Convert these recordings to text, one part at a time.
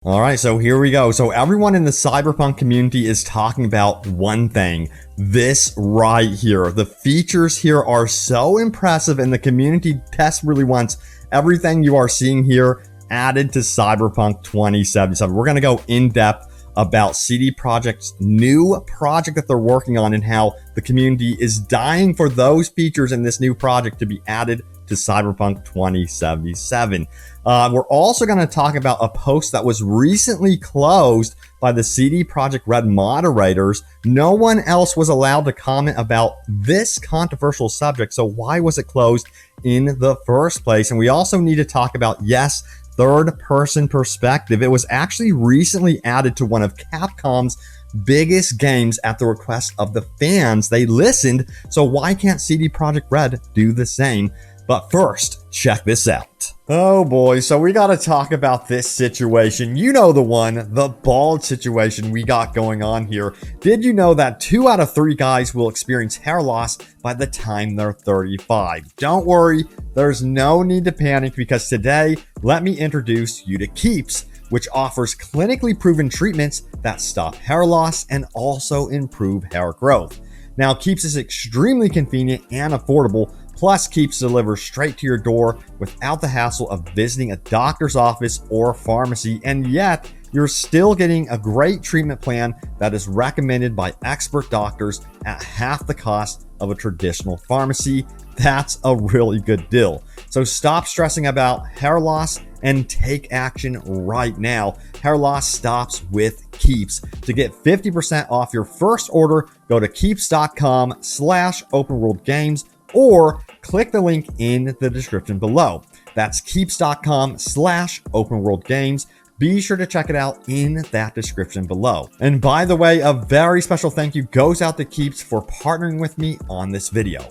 All right, so here we go. So everyone in the Cyberpunk community is talking about one thing, this right here. The features here are so impressive and the community test really wants everything you are seeing here added to Cyberpunk 2077. We're going to go in depth about CD Projekt's new project that they're working on and how the community is dying for those features in this new project to be added to Cyberpunk 2077. We're also going to talk about a post that was recently closed by the CD Projekt RED moderators. No one else was allowed to comment about this controversial subject, so why was it closed in the first place? And we also need to talk about, yes, third-person perspective. It was actually recently added to one of Capcom's biggest games at the request of the fans. They listened, so why can't CD Projekt RED do the same? But first, check this out. Oh boy, so we gotta talk about this situation. You know the one, the bald situation we got going on here. Did you know that 2 out of 3 guys will experience hair loss by the time they're 35? Don't worry, there's no need to panic because today, let me introduce you to Keeps, which offers clinically proven treatments that stop hair loss and also improve hair growth. Now, Keeps is extremely convenient and affordable. Plus, Keeps delivers straight to your door without the hassle of visiting a doctor's office or pharmacy, and yet you're still getting a great treatment plan that is recommended by expert doctors at half the cost of a traditional pharmacy. That's a really good deal. So stop stressing about hair loss and take action right now. Hair loss stops with Keeps. To get 50% off your first order, go to keeps.com/openworldgames or click the link in the description below. That's keeps.com/openworldgames. Be sure to check it out in that description below. And by the way, a very special thank you goes out to Keeps for partnering with me on this video.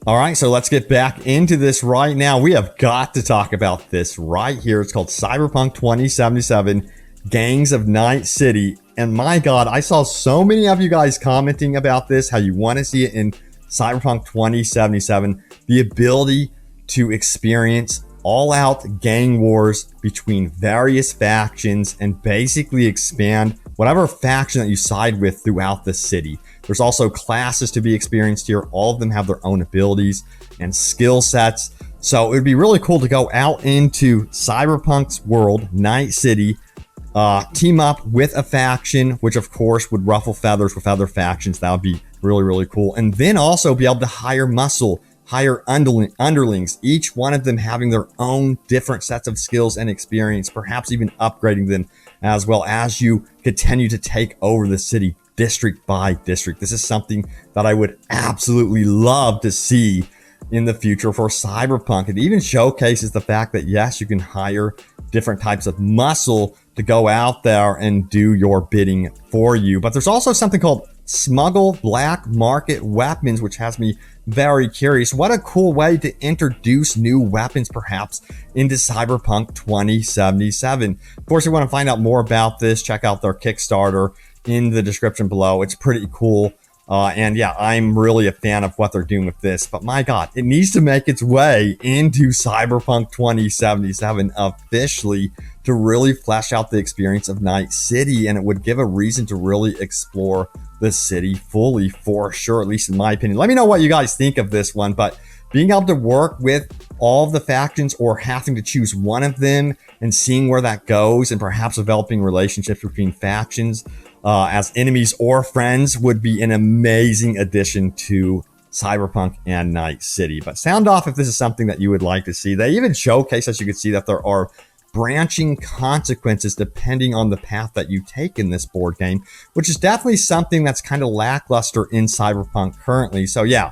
All right, so let's get back into this right now. We have got to talk about this right here. It's called Cyberpunk 2077, Gangs of Night City. And my God, I saw so many of you guys commenting about this, how you want to see it in Cyberpunk 2077, the ability to experience all-out gang wars between various factions and basically expand whatever faction that you side with throughout the city. There's also classes to be experienced here. All of them have their own abilities and skill sets. So it would be really cool to go out into Cyberpunk's world, Night City, team up with a faction, which of course would ruffle feathers with other factions. That would be really, really cool. And then also be able to hire muscle, hire underlings, each one of them having their own different sets of skills and experience, perhaps even upgrading them as well as you continue to take over the city district by district. This is something that I would absolutely love to see in the future for Cyberpunk. It even showcases the fact that yes, you can hire different types of muscle to go out there and do your bidding for you. But there's also something called smuggle black market weapons, which has me very curious. What a cool way to introduce new weapons perhaps into Cyberpunk 2077. Of course, if you want to find out more about this, check out their Kickstarter in the description below. It's pretty cool. And yeah, I'm really a fan of what they're doing with this, but my God, it needs to make its way into Cyberpunk 2077 officially to really flesh out the experience of Night City, and it would give a reason to really explore the city fully for sure, at least in my opinion. Let me know what you guys think of this one, but being able to work with all of the factions or having to choose one of them and seeing where that goes and perhaps developing relationships between factions as enemies or friends would be an amazing addition to Cyberpunk and Night City. But sound off if this is something that you would like to see. They even showcase, as you can see, that there are branching consequences depending on the path that you take in this board game, which is definitely something that's kind of lackluster in Cyberpunk currently. So yeah,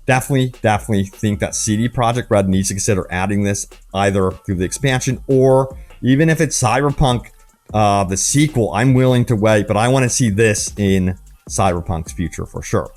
definitely think that CD Projekt RED needs to consider adding this either through the expansion or even if it's Cyberpunk the sequel. I'm willing to wait, but I want to see this in Cyberpunk's future for sure.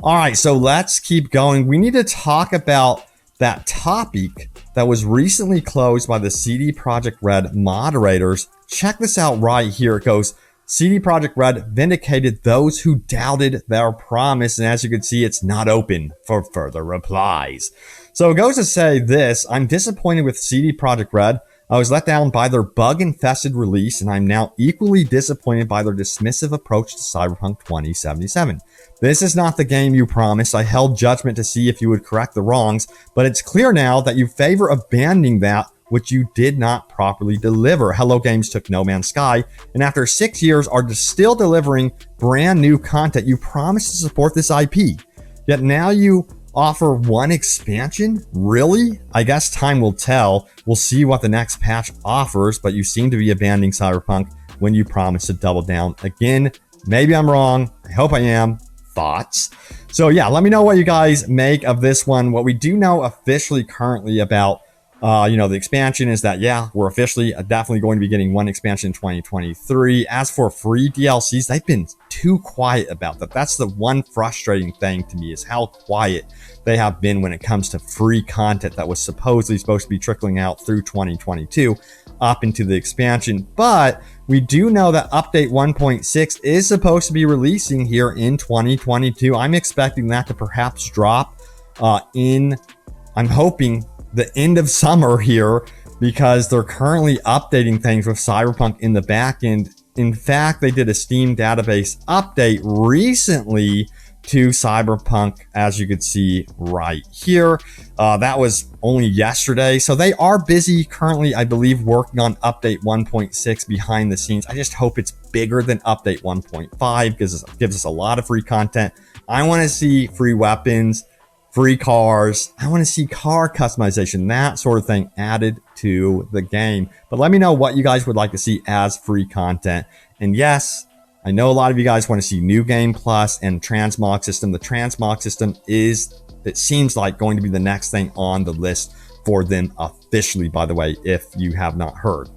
All right, so let's keep going. We need to talk about that topic that was recently closed by the CD Projekt RED moderators. Check this out right here. It goes, CD Projekt RED vindicated those who doubted their promise, and as you can see, it's not open for further replies. So it goes to say this: I'm disappointed with CD Projekt RED. I was let down by their bug-infested release, and I'm now equally disappointed by their dismissive approach to Cyberpunk 2077. This is not the game you promised. I held judgment to see if you would correct the wrongs, but it's clear now that you favor abandoning that which you did not properly deliver. Hello Games took No Man's Sky, and after 6 years are still delivering brand new content. You promised to support this IP, yet now you offer one expansion? Really? I guess time will tell. We'll see what the next patch offers, but you seem to be abandoning Cyberpunk when you promise to double down again. Maybe I'm wrong. I hope I am. Thoughts? So yeah, let me know what you guys make of this one. What we do know officially currently about the expansion is that, yeah, we're officially definitely going to be getting one expansion in 2023. As for free DLCs, they've been too quiet about that. That's the one frustrating thing to me, is how quiet they have been when it comes to free content that was supposedly supposed to be trickling out through 2022 up into the expansion. But we do know that update 1.6 is supposed to be releasing here in 2022. I'm expecting that to perhaps drop I'm hoping, the end of summer here, because they're currently updating things with Cyberpunk in the back end. In fact, they did a Steam database update recently to Cyberpunk, as you could see right here. That was only yesterday. So they are busy currently, I believe, working on update 1.6 behind the scenes. I just hope it's bigger than update 1.5 because it gives us a lot of free content. I want to see free weapons, free cars. I want to see car customization, that sort of thing added to the game. But let me know what you guys would like to see as free content. And yes, I know a lot of you guys want to see New Game Plus and Transmog system. The Transmog system is, it seems like, going to be the next thing on the list for them officially, by the way, if you have not heard.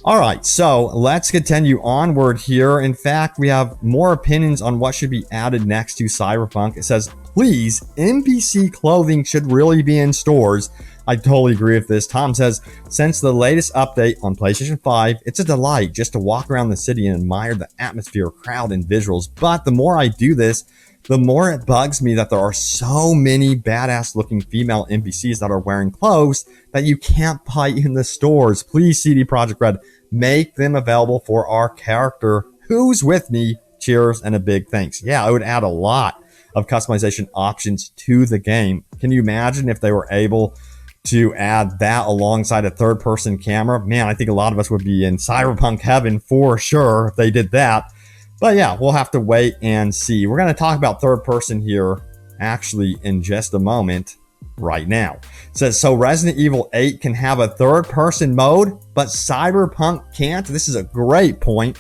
All right, so let's continue onward here. In fact, we have more opinions on what should be added next to Cyberpunk. It says, please, NPC clothing should really be in stores. I totally agree with this. Tom says, since the latest update on PlayStation 5, it's a delight just to walk around the city and admire the atmosphere, crowd, and visuals. But the more I do this, the more it bugs me that there are so many badass looking female NPCs that are wearing clothes that you can't buy in the stores. Please, CD Projekt RED, make them available for our character who's with me. Cheers and a big thanks. Yeah, I would add a lot of customization options to the game. Can you imagine if they were able to add that alongside a third-person camera? Man, I think a lot of us would be in Cyberpunk heaven for sure if they did that. But yeah, we'll have to wait and see. We're going to talk about third person here actually in just a moment right now. It says, so Resident Evil 8 can have a third person mode, but Cyberpunk can't. This is a great point.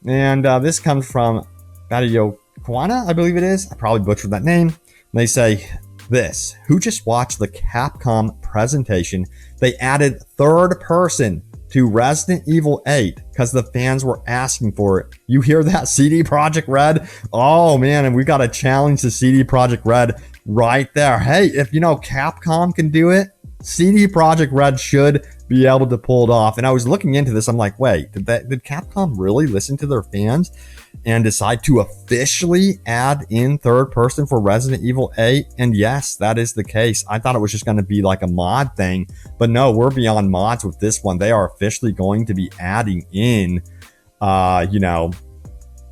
And this comes from Badio Kwana, I believe it is. I probably butchered that name. And they say this, who just watched the Capcom presentation? They added third person to Resident Evil 8 because the fans were asking for it. You hear that, CD Projekt RED? Oh man, and we got to challenge the CD Projekt RED right there. Hey, if you know Capcom can do it, CD Projekt RED should be able to pull it off. And I was looking into this. I'm like, wait, did Capcom really listen to their fans and decide to officially add in third person for Resident Evil 8? And yes, that is the case. I thought it was just going to be like a mod thing, but no, we're beyond mods with this one. They are officially going to be adding in,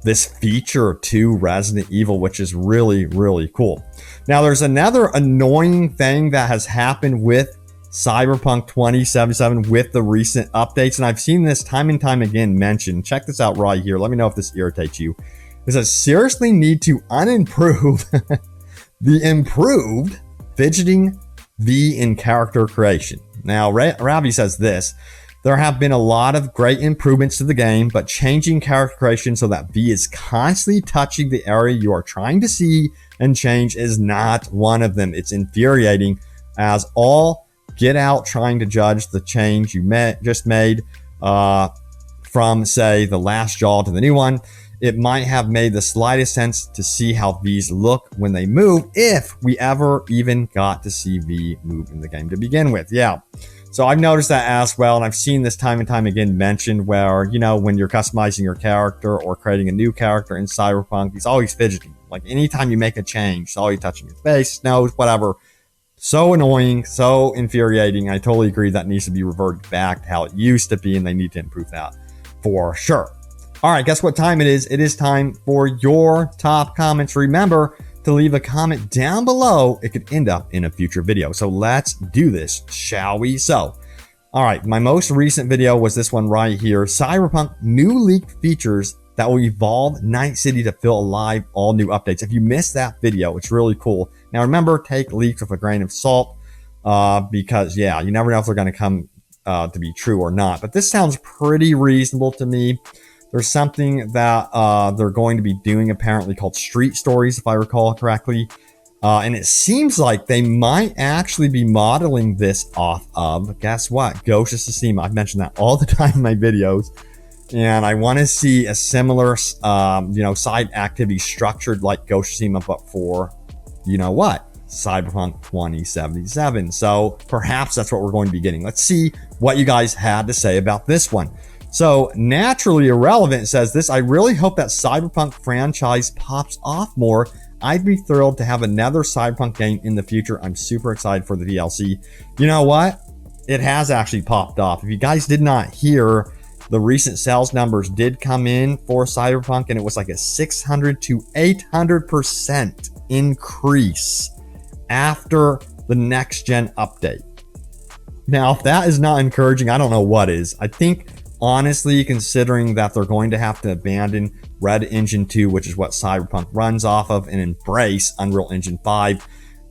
this feature to Resident Evil, which is really, really cool. Now, there's another annoying thing that has happened with Cyberpunk 2077 with the recent updates, and I've seen this time and time again mentioned. Check this out right here. Let me know if this irritates you. It says, seriously need to unimprove the improved fidgeting V in character creation. Now, Ravi says this, there have been a lot of great improvements to the game, but changing character creation so that V is constantly touching the area you are trying to see and change is not one of them. It's infuriating as all get out trying to judge the change you just made from, say, the last jaw to the new one. It might have made the slightest sense to see how V's look when they move, if we ever even got to see V move in the game to begin with. Yeah. So I've noticed that as well, and I've seen this time and time again mentioned where, when you're customizing your character or creating a new character in Cyberpunk, he's always fidgeting. Like anytime you make a change, he's always touching your face, nose, whatever. So annoying, so infuriating. I totally agree that needs to be reverted back to how it used to be, and they need to improve that for sure. All right, guess what time it is? It is time for your top comments. Remember to leave a comment down below. It could end up in a future video. So let's do this, shall we? So, all right, my most recent video was this one right here. Cyberpunk new leaked features that will evolve Night City to feel alive, all new updates. If you missed that video, it's really cool. Now remember, take leaks with a grain of salt because yeah, you never know if they're gonna come to be true or not. But this sounds pretty reasonable to me. There's something that they're going to be doing apparently called Street Stories, if I recall correctly. And it seems like they might actually be modeling this off of, guess what? Ghost of Tsushima. I've mentioned that all the time in my videos. And I want to see a similar, side activity structured like Ghost of Tsushima, but for, you know what? Cyberpunk 2077. So perhaps that's what we're going to be getting. Let's see what you guys had to say about this one. So Naturally Irrelevant says this: I really hope that Cyberpunk franchise pops off more. I'd be thrilled to have another Cyberpunk game in the future. I'm super excited for the DLC. You know what? It has actually popped off. If you guys did not hear, the recent sales numbers did come in for Cyberpunk, and it was like a 600 to 800% increase after the next gen update. Now, if that is not encouraging, I don't know what is. I think, honestly, considering that they're going to have to abandon Red Engine 2, which is what Cyberpunk runs off of, and embrace Unreal Engine 5,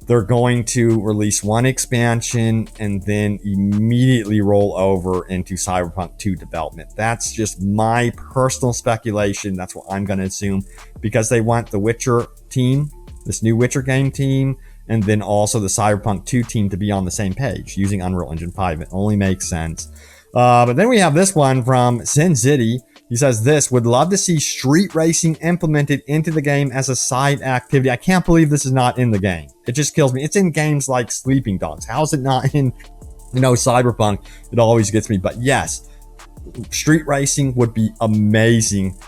they're going to release one expansion and then immediately roll over into Cyberpunk 2 development. That's just my personal speculation. That's what I'm going to assume, because they want the Witcher team, this new Witcher game team, and then also the Cyberpunk 2 team to be on the same page using Unreal Engine 5. It only makes sense. But then we have this one from Sin City. He says this: would love to see street racing implemented into the game as a side activity. I can't believe this is not in the game. It just kills me. It's in games like Sleeping Dogs. How is it not in, Cyberpunk? It always gets me. But yes, street racing would be amazing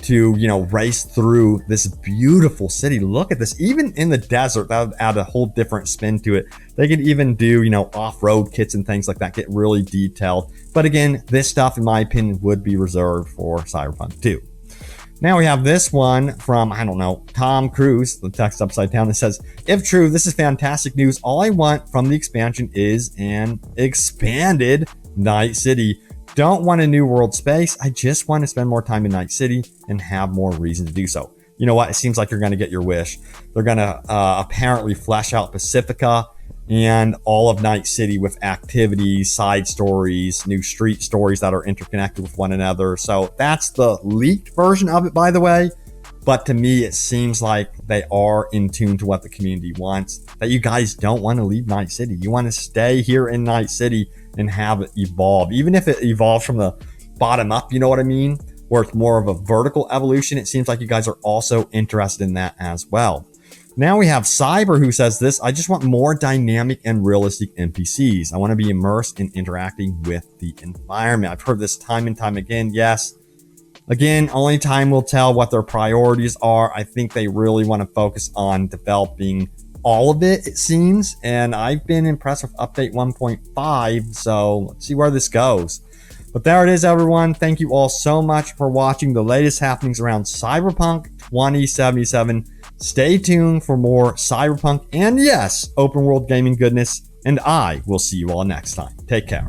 to, race through this beautiful city. Look at this. Even in the desert, that would add a whole different spin to it. They could even do, off-road kits and things like that, get really detailed. But again, this stuff, in my opinion, would be reserved for Cyberpunk 2. Now we have this one from, Tom Cruise, the text upside down, that says, if true, this is fantastic news. All I want from the expansion is an expanded Night City. Don't want a new world space. I just want to spend more time in Night City and have more reason to do so. You know what? It seems like you're going to get your wish. They're going to apparently flesh out Pacifica and all of Night City with activities, side stories, new street stories that are interconnected with one another. So that's the leaked version of it, by the way. But to me, it seems like they are in tune to what the community wants, that you guys don't want to leave Night City. You want to stay here in Night City and have it evolve. Even if it evolves from the bottom up, you know what I mean? Where it's more of a vertical evolution. It seems like you guys are also interested in that as well. Now we have Cyber, who says this: I just want more dynamic and realistic NPCs. I want to be immersed in interacting with the environment. I've heard this time and time again. Yes. Again, only time will tell what their priorities are. I think they really want to focus on developing all of it, it seems. And I've been impressed with update 1.5. So let's see where this goes. But there it is, everyone. Thank you all so much for watching the latest happenings around Cyberpunk 2077. Stay tuned for more Cyberpunk and, yes, open world gaming goodness. And I will see you all next time. Take care.